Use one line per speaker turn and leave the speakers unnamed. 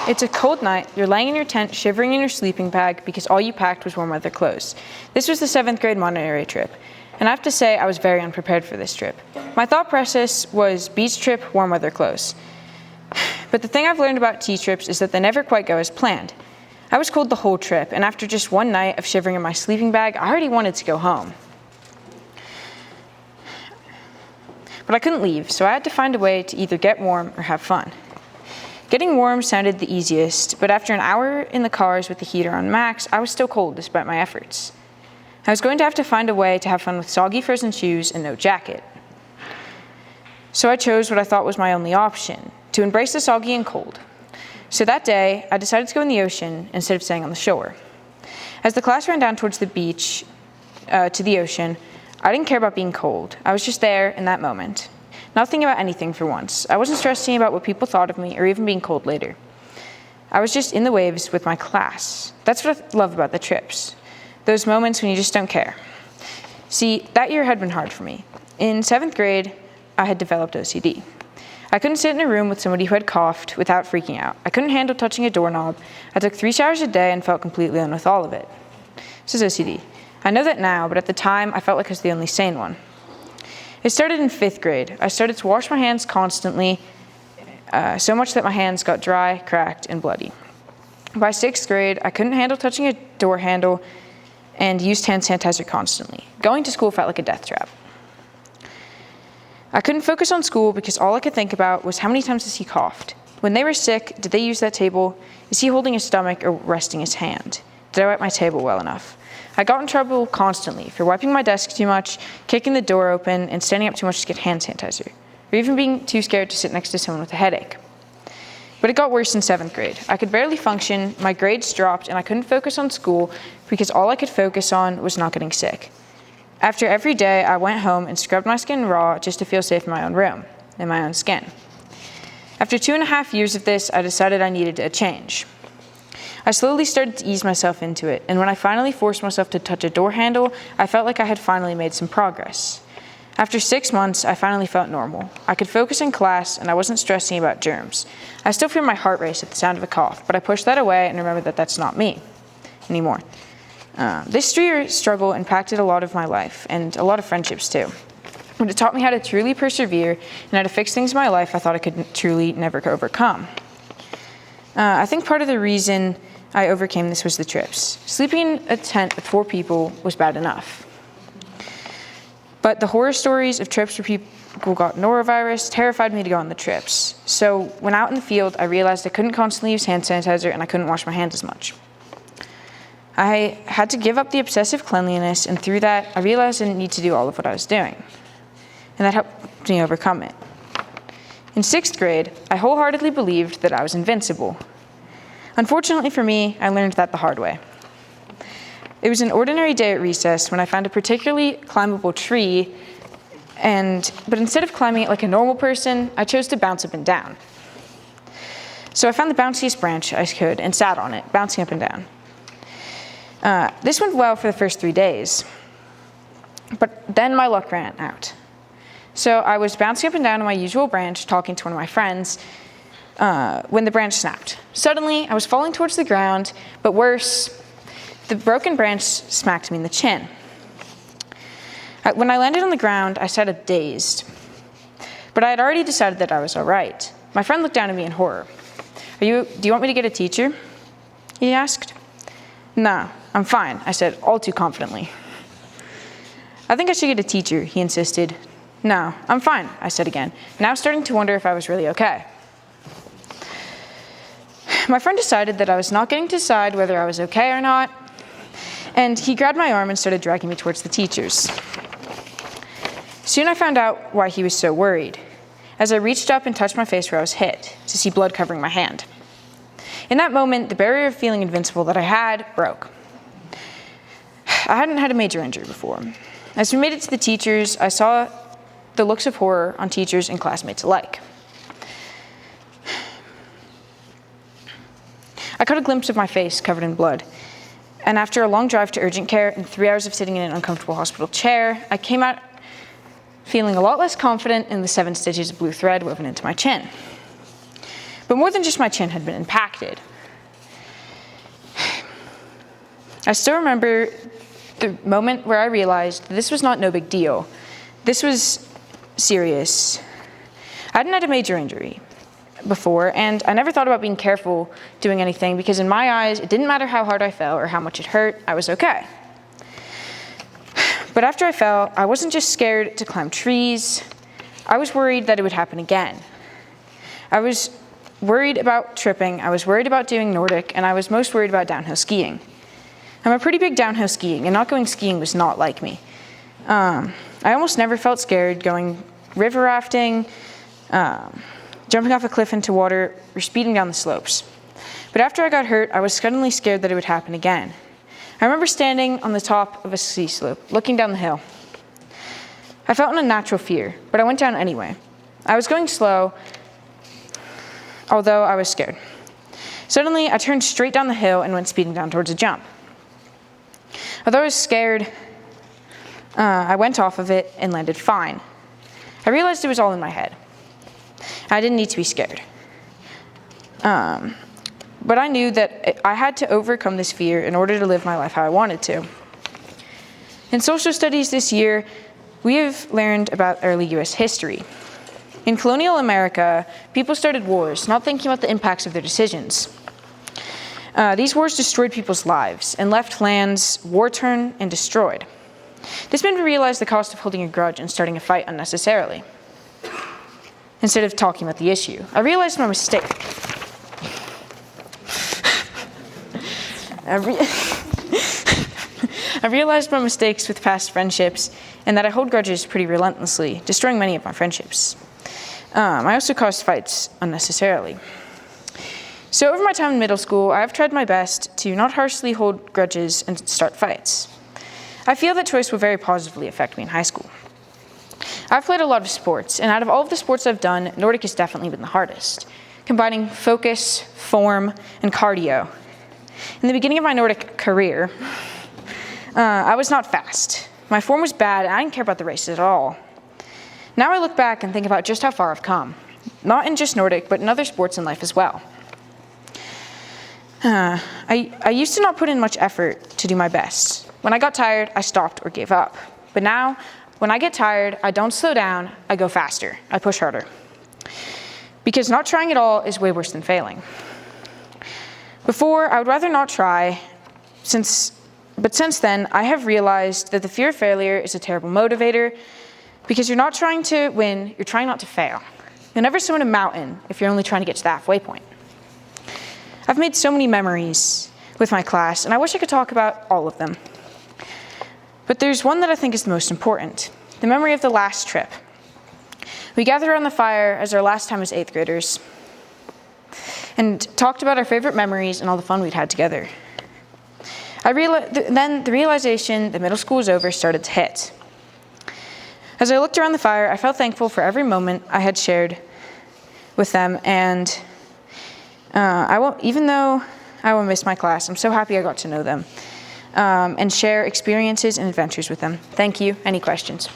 It's a cold night, you're laying in your tent, shivering in your sleeping bag because all you packed was warm weather clothes. This was the 7th grade Monterey trip, and I have to say I was very unprepared for this trip. My thought process was beach trip, warm weather clothes. But the thing I've learned about tea trips is that they never quite go as planned. I was cold the whole trip, and after just one night of shivering in my sleeping bag, I already wanted to go home. But I couldn't leave, so I had to find a way to either get warm or have fun. Getting warm sounded the easiest, but after an hour in the cars with the heater on max, I was still cold despite my efforts. I was going to have to find a way to have fun with soggy frozen shoes and no jacket. So I chose what I thought was my only option, to embrace the soggy and cold. So that day, I decided to go in the ocean instead of staying on the shore. As the class ran down towards the beach, to the ocean, I didn't care about being cold. I was just there in that moment. Not thinking about anything for once. I wasn't stressing about what people thought of me or even being cold later. I was just in the waves with my class. That's what I love about the trips. Those moments when you just don't care. See, that year had been hard for me. In 7th grade, I had developed OCD. I couldn't sit in a room with somebody who had coughed without freaking out. I couldn't handle touching a doorknob. I took 3 showers a day and felt completely alone with all of it. This is OCD. I know that now, but at the time, I felt like I was the only sane one. It started in 5th grade. I started to wash my hands constantly, so much that my hands got dry, cracked, and bloody. By 6th grade, I couldn't handle touching a door handle and used hand sanitizer constantly. Going to school felt like a death trap. I couldn't focus on school because all I could think about was how many times has he coughed? When they were sick, did they use that table? Is he holding his stomach or resting his hand? Did I wipe my table well enough? I got in trouble constantly for wiping my desk too much, kicking the door open, and standing up too much to get hand sanitizer, or even being too scared to sit next to someone with a headache. But it got worse in 7th grade. I could barely function, my grades dropped, and I couldn't focus on school because all I could focus on was not getting sick. After every day, I went home and scrubbed my skin raw just to feel safe in my own room, in my own skin. After 2.5 years of this, I decided I needed a change. I slowly started to ease myself into it, and when I finally forced myself to touch a door handle, I felt like I had finally made some progress. After 6 months, I finally felt normal. I could focus in class, and I wasn't stressing about germs. I still feel my heart race at the sound of a cough, but I pushed that away and remembered that that's not me anymore. This 3-year struggle impacted a lot of my life, and a lot of friendships too. But it taught me how to truly persevere and how to fix things in my life I thought I could truly never overcome. I think part of the reason I overcame this was the trips. Sleeping in a tent with 4 people was bad enough. But the horror stories of trips where people got norovirus terrified me to go on the trips. So when out in the field, I realized I couldn't constantly use hand sanitizer and I couldn't wash my hands as much. I had to give up the obsessive cleanliness, and through that, I realized I didn't need to do all of what I was doing. And that helped me overcome it. In 6th grade, I wholeheartedly believed that I was invincible. Unfortunately for me, I learned that the hard way. It was an ordinary day at recess when I found a particularly climbable tree, but instead of climbing it like a normal person, I chose to bounce up and down. So I found the bounciest branch I could and sat on it, bouncing up and down. This went well for the first 3 days, but then my luck ran out. So I was bouncing up and down on my usual branch, talking to one of my friends, when the branch snapped. Suddenly, I was falling towards the ground, but worse, the broken branch smacked me in the chin. When I landed on the ground, I sat up dazed, but I had already decided that I was all right. My friend looked down at me in horror. Do you want me to get a teacher? He asked. No, I'm fine, I said, all too confidently. I think I should get a teacher, he insisted. No, I'm fine, I said again, now starting to wonder if I was really okay. My friend decided that I was not getting to decide whether I was okay or not, and he grabbed my arm and started dragging me towards the teachers. Soon I found out why he was so worried, as I reached up and touched my face where I was hit, to see blood covering my hand. In that moment, the barrier of feeling invincible that I had broke. I hadn't had a major injury before. As we made it to the teachers, I saw the looks of horror on teachers and classmates alike. I caught a glimpse of my face covered in blood, and after a long drive to urgent care and 3 hours of sitting in an uncomfortable hospital chair, I came out feeling a lot less confident in the 7 stitches of blue thread woven into my chin. But more than just my chin had been impacted. I still remember the moment where I realized this was not no big deal. This was serious. I hadn't had a major injury before, and I never thought about being careful doing anything because in my eyes, it didn't matter how hard I fell or how much it hurt, I was okay. But after I fell, I wasn't just scared to climb trees, I was worried that it would happen again. I was worried about tripping, I was worried about doing Nordic, and I was most worried about downhill skiing. I'm a pretty big downhill skiing, and not going skiing was not like me. I almost never felt scared going river rafting, jumping off a cliff into water, or speeding down the slopes. But after I got hurt, I was suddenly scared that it would happen again. I remember standing on the top of a ski slope, looking down the hill. I felt an unnatural fear, but I went down anyway. I was going slow, although I was scared. Suddenly, I turned straight down the hill and went speeding down towards a jump. Although I was scared, I went off of it and landed fine. I realized it was all in my head. I didn't need to be scared. But I knew that I had to overcome this fear in order to live my life how I wanted to. In social studies this year, we have learned about early U.S. history. In colonial America, people started wars, not thinking about the impacts of their decisions. These wars destroyed people's lives and left lands war-torn and destroyed. This made me realize the cost of holding a grudge and starting a fight unnecessarily, instead of talking about the issue. I realized my mistake. I realized my mistakes with past friendships and that I hold grudges pretty relentlessly, destroying many of my friendships. I also caused fights unnecessarily. So over my time in middle school, I have tried my best to not harshly hold grudges and start fights. I feel that choice will very positively affect me in high school. I've played a lot of sports, and out of all of the sports I've done, Nordic has definitely been the hardest, combining focus, form, and cardio. In the beginning of my Nordic career, I was not fast. My form was bad, and I didn't care about the races at all. Now I look back and think about just how far I've come, not in just Nordic, but in other sports in life as well. I used to not put in much effort to do my best. When I got tired, I stopped or gave up. But now, when I get tired, I don't slow down, I go faster, I push harder. Because not trying at all is way worse than failing. Before, I would rather not try, but since then, I have realized that the fear of failure is a terrible motivator because you're not trying to win, you're trying not to fail. You'll never summit a mountain if you're only trying to get to the halfway point. I've made so many memories with my class, and I wish I could talk about all of them. But there's one that I think is the most important, the memory of the last trip. We gathered around the fire as our last time as 8th graders and talked about our favorite memories and all the fun we'd had together. Then the realization that middle school was over started to hit. As I looked around the fire, I felt thankful for every moment I had shared with them, and even though I will miss my class, I'm so happy I got to know them and share experiences and adventures with them. Thank you. Any questions?